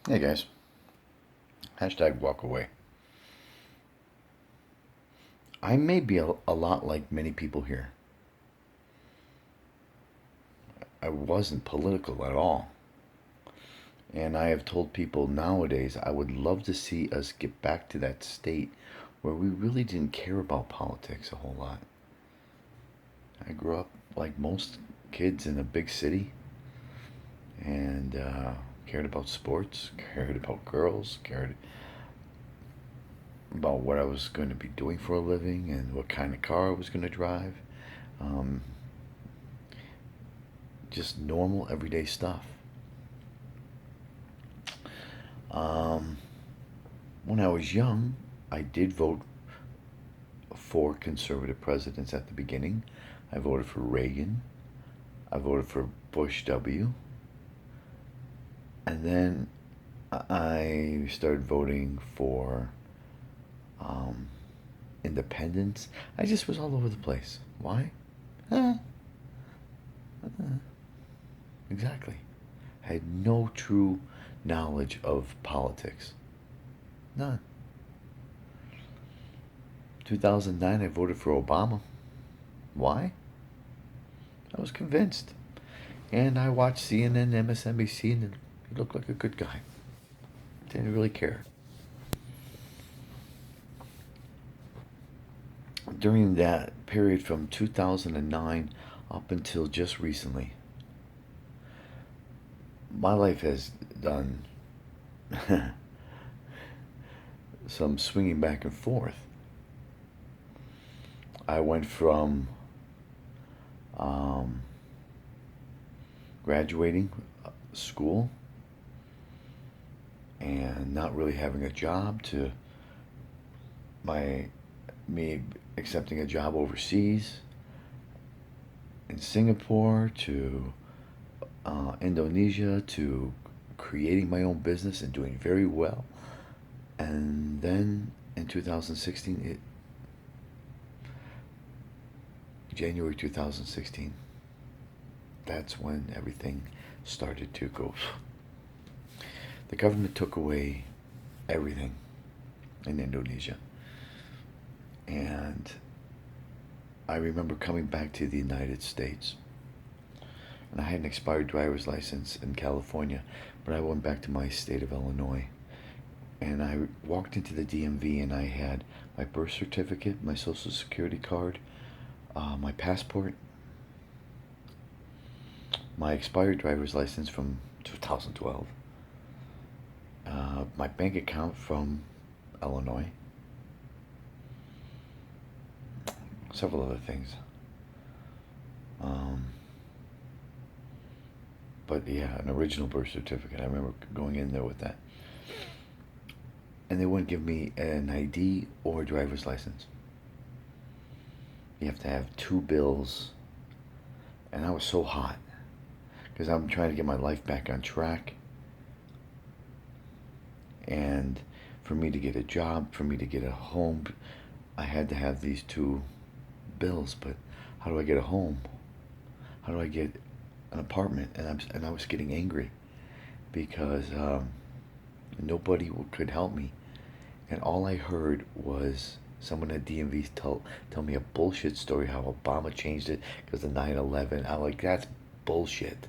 Hey guys, hashtag walk away. I may be a lot like many people here. I wasn't political at all. And I have told people nowadays I would love to see us get back to that state where we really didn't care about politics a whole lot. I grew up like most kids in a big city and cared about sports, cared about girls, cared about what I was going to be doing for a living and what kind of car I was going to drive. Um, just normal, everyday stuff. Um, when I was young, I did vote for conservative presidents at the beginning. I voted for Reagan. I voted for Bush W. And then I started voting for um, independents. I just was all over the place. Why? Uh, exactly. I had no true knowledge of politics. None. 2009, I voted for Obama. Why? I was convinced. And I watched CNN, MSNBC, and he looked like a good guy. Didn't really care. During that period from 2009 up until just recently, my life has done some swinging back and forth. I went from um, graduating school and not really having a job to me accepting a job overseas in Singapore to Indonesia to creating my own business and doing very well. And then in 2016, January 2016, that's when everything started to go. The government took away everything in Indonesia. And I remember coming back to the United States. And I had an expired driver's license in California, but I went back to my state of Illinois. And I walked into the DMV and I had my birth certificate, my social security card, my passport, my expired driver's license from 2012, my bank account from Illinois, several other things. But yeah, an original birth certificate. I remember going in there with that. And they wouldn't give me an ID or a driver's license. You have to have two bills. And I was so hot because I'm trying to get my life back on track. And for me to get a job, for me to get a home, I had to have these two bills. But how do I get a home? How do I get an apartment? And I was getting angry because nobody could help me. And all I heard was someone at DMV tell me a bullshit story how Obama changed it because of 9/11. I'm like, that's bullshit.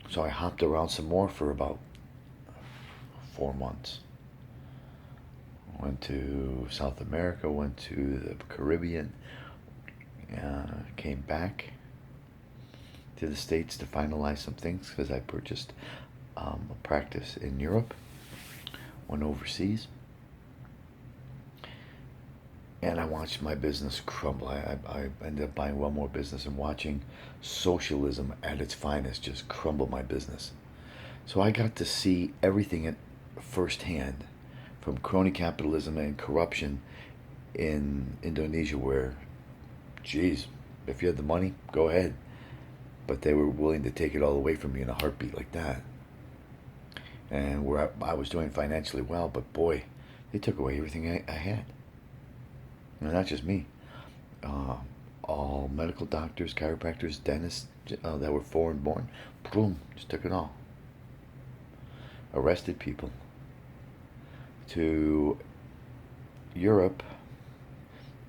So I hopped around some more for about 4 months. Went to South America, went to the Caribbean, came back to the States to finalize some things because I purchased a practice in Europe, went overseas, and I watched my business crumble. I ended up buying one more business and watching socialism at its finest just crumble my business. So I got to see everything at firsthand, from crony capitalism and corruption in Indonesia, where, geez, if you had the money, go ahead. But they were willing to take it all away from you in a heartbeat like that. And where I was doing financially well, but boy, they took away everything I had. And not just me. all medical doctors, chiropractors, dentists that were foreign born. Boom, just took it all. Arrested people. To Europe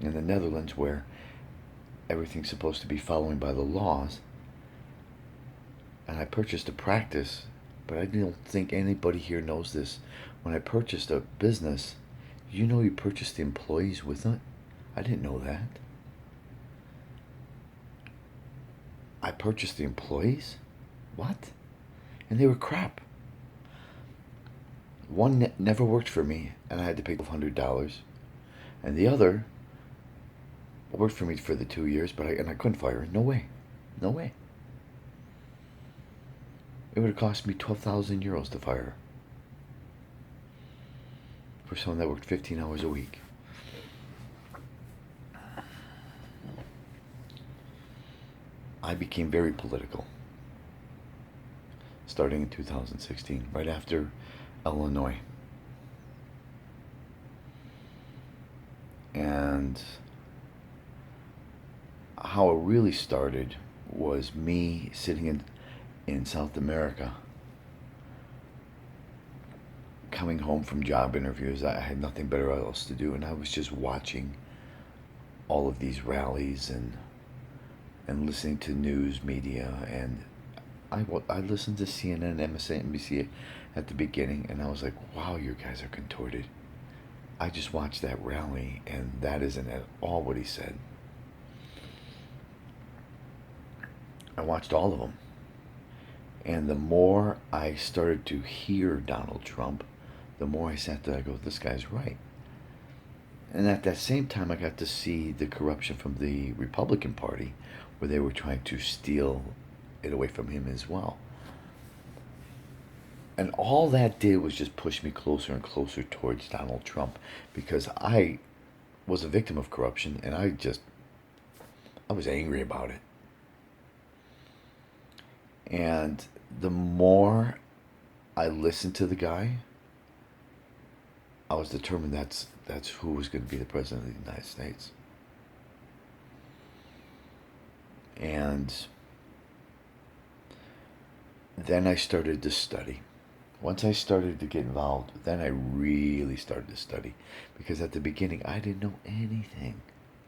and the Netherlands, where everything's supposed to be following by the laws. And I purchased a practice, but I don't think anybody here knows this. When I purchased a business, you purchased the employees with it? I didn't know that. I purchased the employees? What? And they were crap. One never worked for me, and I had to pay $1,200. And the other worked for me for the 2 years, but I couldn't fire her. No way. No way. It would have cost me 12,000 euros to fire her. For someone that worked 15 hours a week. I became very political. Starting in 2016, right after Illinois. And how it really started was me sitting in South America, coming home from job interviews. I had nothing better else to do, and I was just watching all of these rallies and listening to news media, and I listened to CNN, MSNBC at the beginning, and I was like, wow, you guys are contorted. I just watched that rally, and that isn't at all what he said. I watched all of them. And the more I started to hear Donald Trump, the more I sat there, I go, this guy's right. And at that same time, I got to see the corruption from the Republican Party, where they were trying to steal it away from him as well. And all that did was just push me closer and closer towards Donald Trump, because I was a victim of corruption, and I was angry about it. And the more I listened to the guy, I was determined that's who was going to be the president of the United States. And then I started to study. Once I started to get involved, then I really started to study. Because at the beginning, I didn't know anything.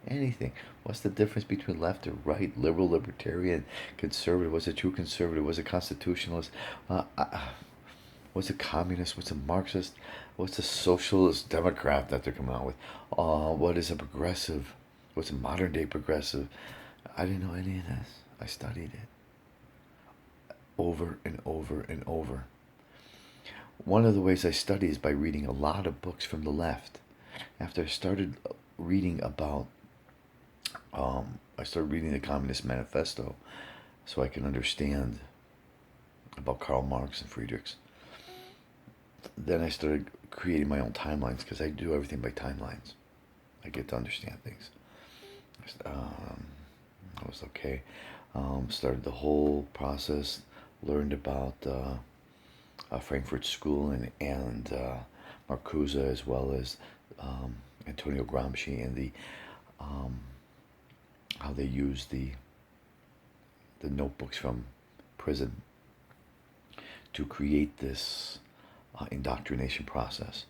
Anything. What's the difference between left or right, liberal, libertarian, conservative? What's a true conservative? What's a constitutionalist? What's a communist? What's a Marxist? What's a socialist Democrat that they're coming out with? What is a progressive? What's a modern day progressive? I didn't know any of this. I studied it over and over and over. One of the ways I study is by reading a lot of books from the left. After I started reading about, I started reading the Communist Manifesto so I can understand about Karl Marx and Friedrichs. Then I started creating my own timelines, because I do everything by timelines. I get to understand things. I was okay. Started the whole process, learned about Frankfurt School and Marcuse, as well as Antonio Gramsci, and the how they use the notebooks from prison to create this indoctrination process.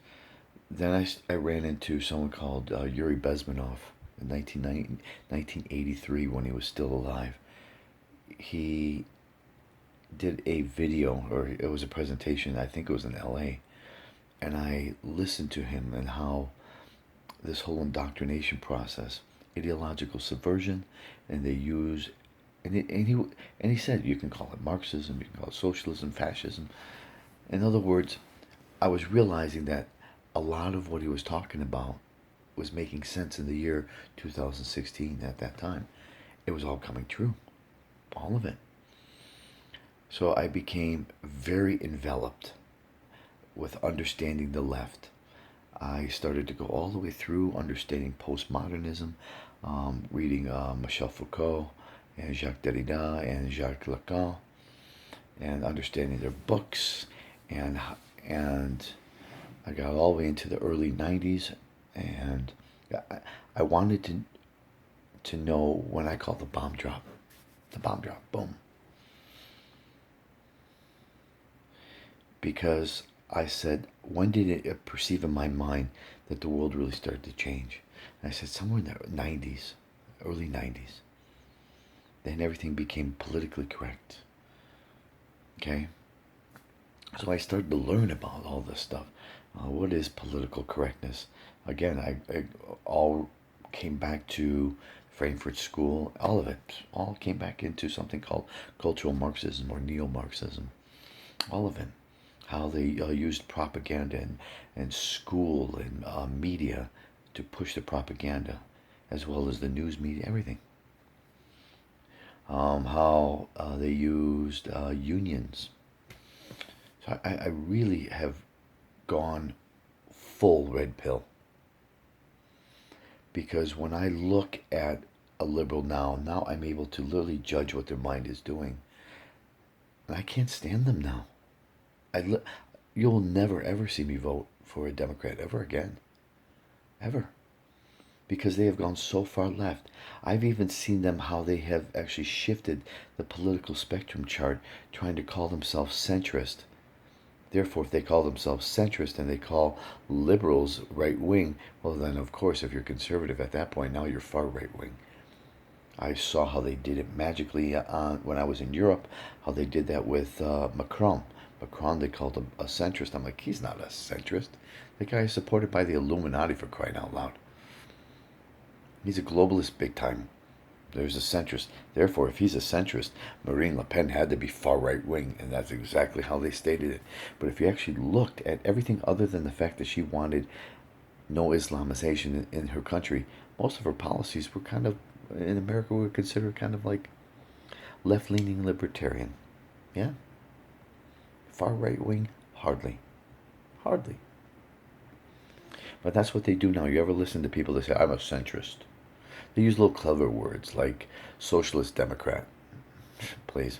Then I ran into someone called Yuri Bezmenov in 1983, when he was still alive. He did a video, or it was a presentation, I think it was in LA, and I listened to him and how this whole indoctrination process, ideological subversion, and they use, and he said, you can call it Marxism, you can call it socialism, fascism. In other words, I was realizing that a lot of what he was talking about was making sense in the year 2016 at that time. It was all coming true. All of it. So I became very enveloped with understanding the left. I started to go all the way through understanding postmodernism, reading Michel Foucault and Jacques Derrida and Jacques Lacan, and understanding their books, and I got all the way into the early 90s, and I wanted to know when I call the bomb drop. The bomb drop, boom. Because I said, when did it perceive in my mind that the world really started to change? And I said, somewhere in the 90s, early 90s. Then everything became politically correct. Okay? So I started to learn about all this stuff. What is political correctness? Again, I all came back to Frankfurt School. All of it all came back into something called cultural Marxism or neo-Marxism. All of it. How they used propaganda and school and media to push the propaganda, as well as the news media, everything. How they used unions. So I really have gone full red pill. Because when I look at a liberal now I'm able to literally judge what their mind is doing. And I can't stand them now. You'll never ever see me vote for a Democrat ever again. Ever. Because they have gone so far left. I've even seen them how they have actually shifted the political spectrum chart, trying to call themselves centrist. Therefore, if they call themselves centrist and they call liberals right wing, well then of course if you're conservative at that point, now you're far right wing. I saw how they did it magically when I was in Europe, how they did that with Macron. Macron, they called him a centrist. I'm like, he's not a centrist. The guy is supported by the Illuminati, for crying out loud. He's a globalist big time. There's a centrist. Therefore, if he's a centrist, Marine Le Pen had to be far right wing, and that's exactly how they stated it. But if you actually looked at everything other than the fact that she wanted no Islamization in her country, most of her policies were kind of, in America, were considered kind of like left-leaning libertarian. Yeah? Far right wing? Hardly. Hardly. But that's what they do now. You ever listen to people that say, I'm a centrist? They use little clever words like socialist democrat. Please.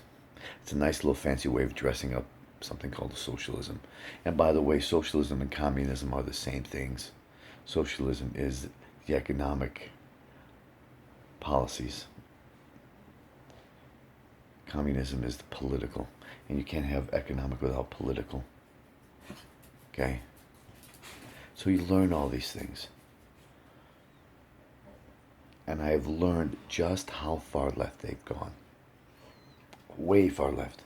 It's a nice little fancy way of dressing up something called socialism. And by the way, socialism and communism are the same things. Socialism is the economic policies. Communism is the political. And you can't have economic without political. Okay? So you learn all these things. And I have learned just how far left they've gone. Way far left.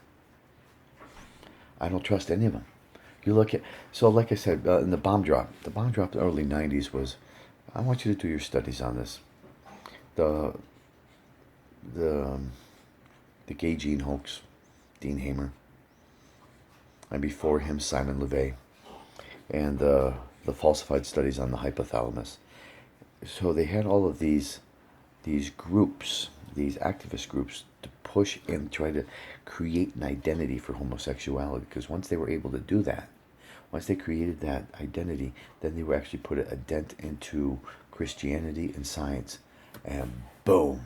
I don't trust any of them. You look at, so like I said, in the bomb drop in the early 90s was, I want you to do your studies on this. The gay gene hoax, Dean Hamer, and before him Simon LeVay, and the falsified studies on the hypothalamus. So they had all of these groups, these activist groups, to push and try to create an identity for homosexuality. Because once they were able to do that, once they created that identity, then they were actually put a dent into Christianity and science, and boom.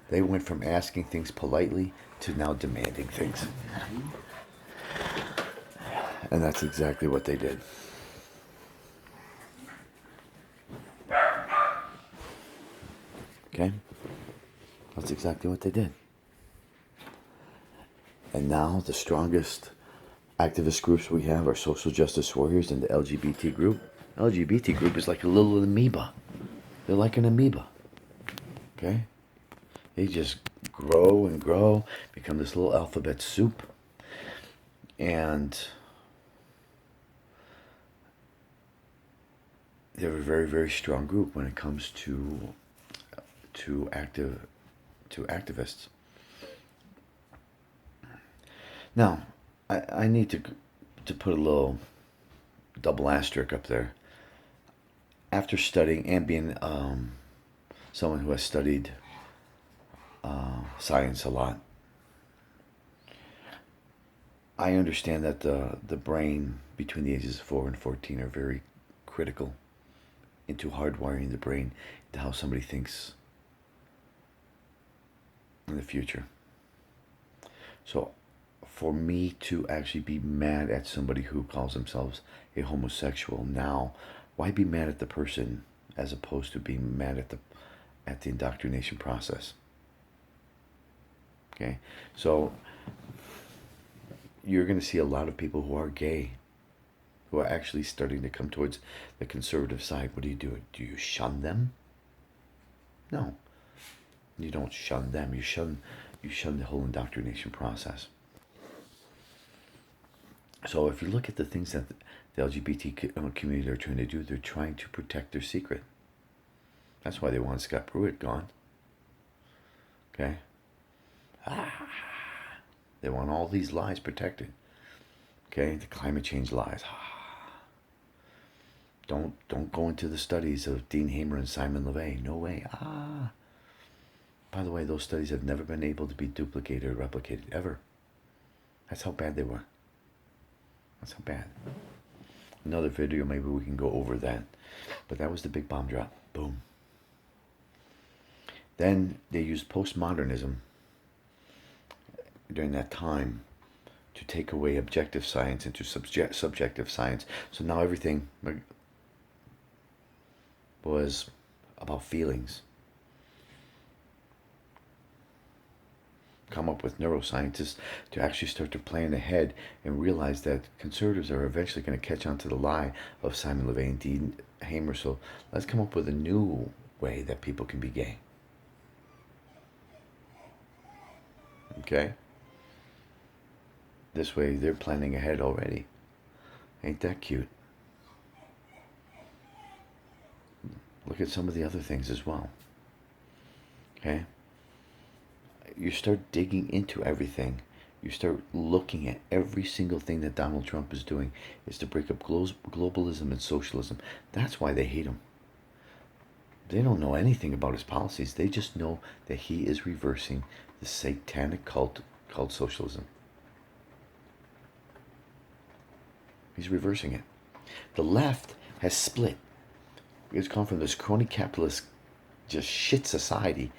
They went from asking things politely to now demanding things. And that's exactly what they did. Okay? That's exactly what they did. And now the strongest activist groups we have are social justice warriors and the LGBT group. LGBT group is like a little amoeba. They're like an amoeba. Okay? They just grow and grow, become this little alphabet soup. And they're a very, very strong group when it comes to activists. Now, I need to put a little double asterisk up there. After studying and being someone who has studied science a lot, I understand that the brain between the ages of 4 and 14 are very critical into hardwiring the brain to how somebody thinks in the future. So for me to actually be mad at somebody who calls themselves a homosexual now, why be mad at the person as opposed to being mad at the indoctrination process. Okay, so you're going to see a lot of people who are gay, who are actually starting to come towards the conservative side. What do you do? Do you shun them? No, you don't shun them. You shun the whole indoctrination process. So if you look at the things that the LGBT community are trying to do, they're trying to protect their secret. That's why they want Scott Pruitt gone. Okay? They want all these lies protected. Okay? The climate change lies. Don't go into the studies of Dean Hamer and Simon LeVay. No way. By the way, those studies have never been able to be duplicated or replicated, ever. That's how bad they were. That's how bad. Another video, maybe we can go over that. But that was the big bomb drop. Boom. Then they used postmodernism during that time to take away objective science into subjective science. So now everything was about feelings. Come up with neuroscientists to actually start to plan ahead and realize that conservatives are eventually going to catch on to the lie of Simon LeVay and Dean Hamer. So let's come up with a new way that people can be gay. Okay? This way they're planning ahead already. Ain't that cute? Look at some of the other things as well. Okay? You start digging into everything. You start looking at every single thing that Donald Trump is doing is to break up globalism and socialism. That's why they hate him. They don't know anything about his policies. They just know that he is reversing the satanic cult called socialism. He's reversing it. The left has split. It's gone from this crony capitalist, just shit society,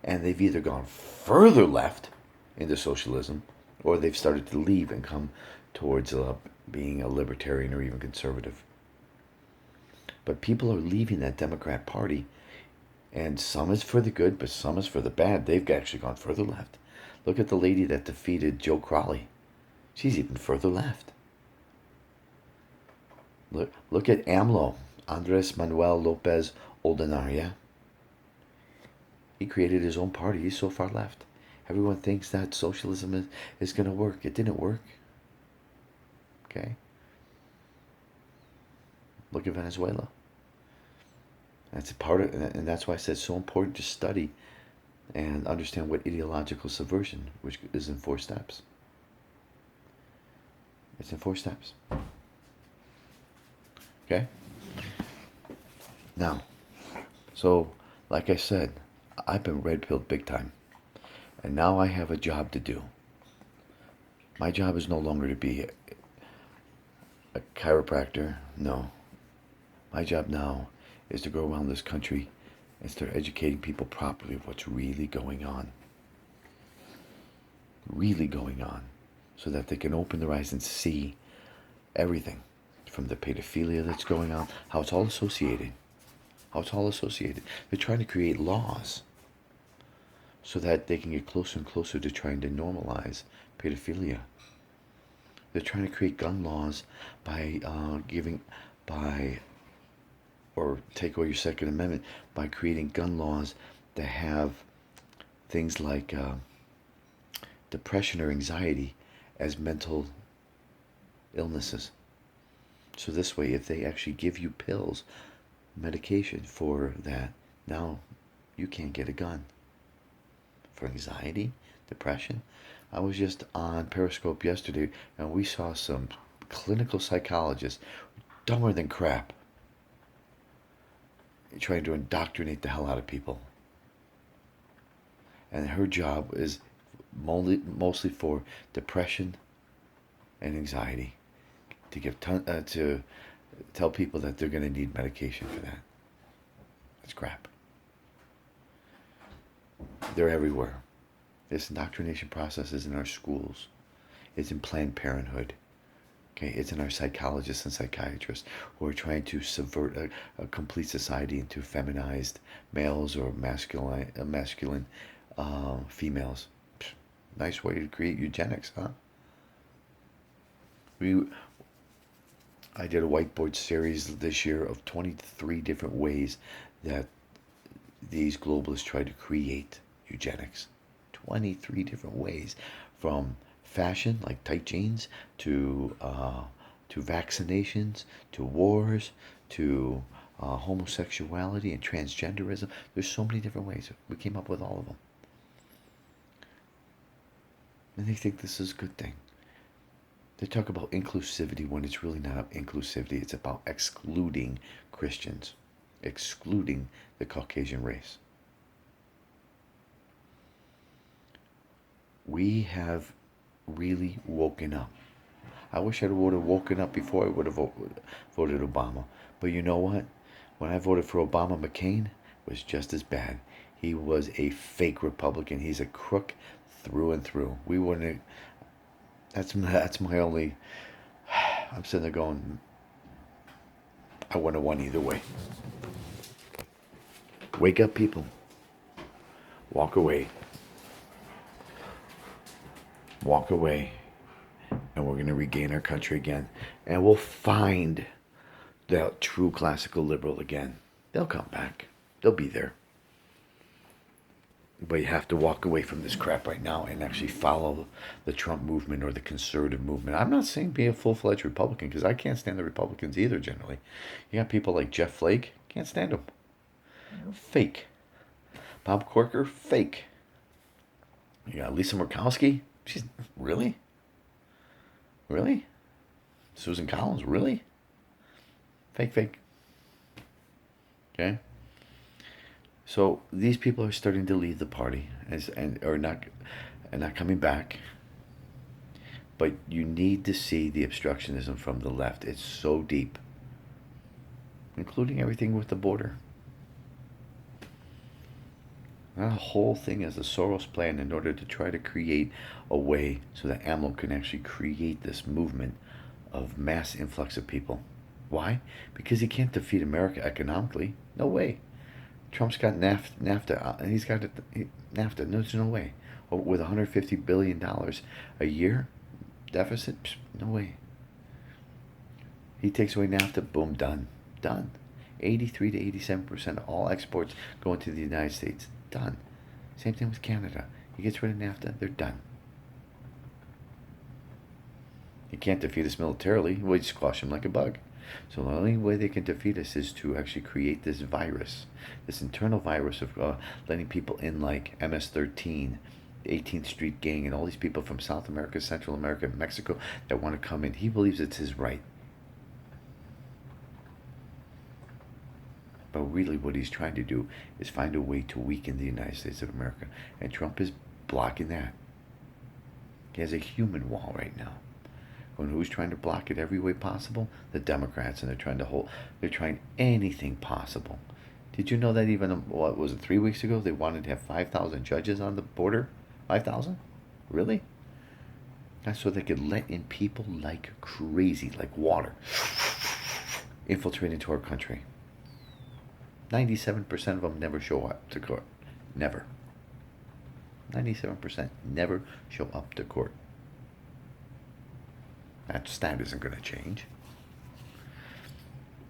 and they've either gone further left into socialism, or they've started to leave and come towards being a libertarian or even conservative. But people are leaving that Democrat Party, and some is for the good, but some is for the bad. They've actually gone further left. Look at the lady that defeated Joe Crowley. She's even further left. Look at AMLO, Andres Manuel Lopez Obrador. He created his own party. He's so far left. Everyone thinks that socialism is going to work. It didn't work. Okay? Look at Venezuela. That's a part of, and that's why I said it's so important to study and understand what ideological subversion, which is in 4 steps. It's in 4 steps. Okay? Now, so, like I said, I've been red-pilled big time. And now I have a job to do. My job is no longer to be a chiropractor. No. My job now is to go around this country and start educating people properly of what's really going on. Really going on. So that they can open their eyes and see everything. From the pedophilia that's going on, how it's all associated. How it's all associated. They're trying to create laws so that they can get closer and closer to trying to normalize pedophilia. They're trying to create gun laws by or take away your Second Amendment by creating gun laws that have things like depression or anxiety as mental illnesses. So this way, if they actually give you pills, medication for that, now you can't get a gun. For anxiety, depression. I was just on Periscope yesterday and we saw some clinical psychologists, dumber than crap, trying to indoctrinate the hell out of people. And her job is mostly for depression and anxiety. To give to tell people that they're going to need medication for that. That's crap. They're everywhere. This indoctrination process is in our schools. It's in Planned Parenthood. Okay, it's in our psychologists and psychiatrists who are trying to subvert a complete society into feminized males or masculine females. Psh, nice way to create eugenics, huh? We I did a whiteboard series this year of 23 different ways that these globalists try to create eugenics. 23 different ways, from fashion like tight jeans to vaccinations to wars to homosexuality and transgenderism. There's so many different ways. We came up with all of them, and they think this is a good thing. They talk about inclusivity when it's really not inclusivity. It's about excluding Christians, excluding the Caucasian race. We have really woken up. I wish I would have woken up before I would have voted Obama. But you know what? When I voted for Obama, McCain was just as bad. He was a fake Republican. He's a crook through and through. We wouldn't. That's my only. I'm sitting there going, I wouldn't have won either way. Wake up, people. Walk away. Walk away. And we're going to regain our country again. And we'll find the true classical liberal again. They'll come back. They'll be there. But you have to walk away from this crap right now and actually follow the Trump movement or the conservative movement. I'm not saying be a full-fledged Republican, because I can't stand the Republicans either, generally. You got people like Jeff Flake, can't stand them. Fake. Bob Corker, fake. You got Lisa Murkowski. She's, really? Really? Susan Collins, really? Fake, fake. Okay? So these people are starting to leave the party and not coming back. But you need to see the obstructionism from the left. It's so deep, including everything with the border. That whole thing is a Soros plan in order to try to create a way so that AMLO can actually create this movement of mass influx of people. Why? Because he can't defeat America economically. No way. Trump's got NAFTA, and he's got NAFTA. No, there's no way. With $150 billion a year deficit, psh, no way. He takes away NAFTA, boom, done. Done. 83 to 87% of all exports going to the United States. Done. Same thing with Canada. He gets rid of NAFTA, they're done. He can't defeat us militarily. We squash him like a bug. So the only way they can defeat us is to actually create this virus, this internal virus of letting people in like MS-13, the 18th Street Gang, and all these people from South America, Central America, Mexico that want to come in. He believes it's his right. But really what he's trying to do is find a way to weaken the United States of America. And Trump is blocking that. He has a human wall right now. And who's trying to block it every way possible? The Democrats. And they're trying anything possible. Did you know that even, what was it, 3 weeks ago, they wanted to have 5,000 judges on the border? 5,000? Really? That's so they could let in people like crazy, like water, infiltrate into our country. 97% of them never show up to court. Never. 97% never show up to court. That stat isn't going to change.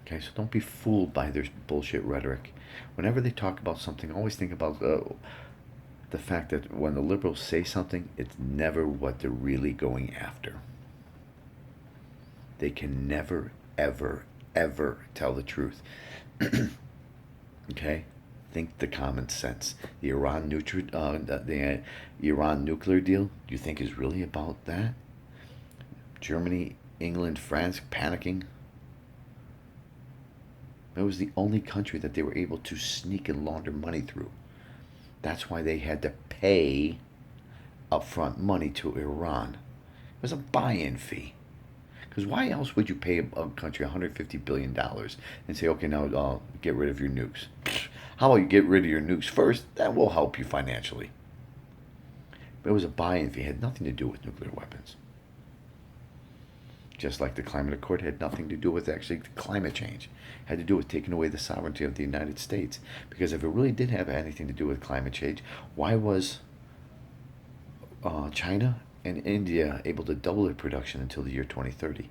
Okay, so don't be fooled by their bullshit rhetoric. Whenever they talk about something, always think about the fact that when the liberals say something, it's never what they're really going after. They can never, ever, ever tell the truth. Okay? Think the common sense. The Iran nuclear deal, do you think is really about that? Germany, England, France panicking. It was the only country that they were able to sneak and launder money through. That's why they had to pay upfront money to Iran. It was a buy-in fee. Because why else would you pay a country $150 billion and say, okay, now get rid of your nukes? How about you get rid of your nukes first? That will help you financially. But it was a buy-in fee. It had nothing to do with nuclear weapons. Just like the climate accord had nothing to do with actually climate change. It had to do with taking away the sovereignty of the United States. Because if it really did have anything to do with climate change, why was China and India able to double their production until the year 2030?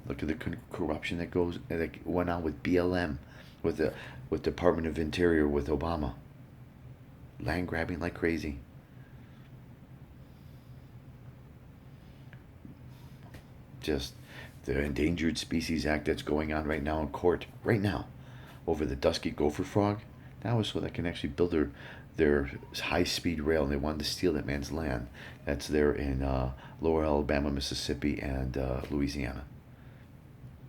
Look at the corruption that went on with BLM, with Department of Interior, with Obama. Land grabbing like crazy. Just the Endangered Species Act that's going on right now in court, right now, over the dusky gopher frog. That was so they can actually build their high-speed rail, and they wanted to steal that man's land. That's there in Lower Alabama, Mississippi, and Louisiana.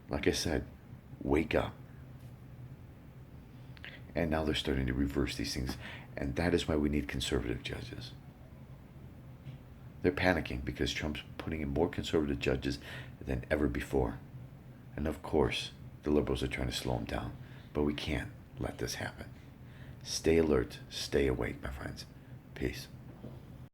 Like I said, wake up. And now they're starting to reverse these things, and that is why we need conservative judges. They're panicking because Trump's putting in more conservative judges than ever before. And of course, the liberals are trying to slow him down. But we can't let this happen. Stay alert, stay awake, my friends. Peace.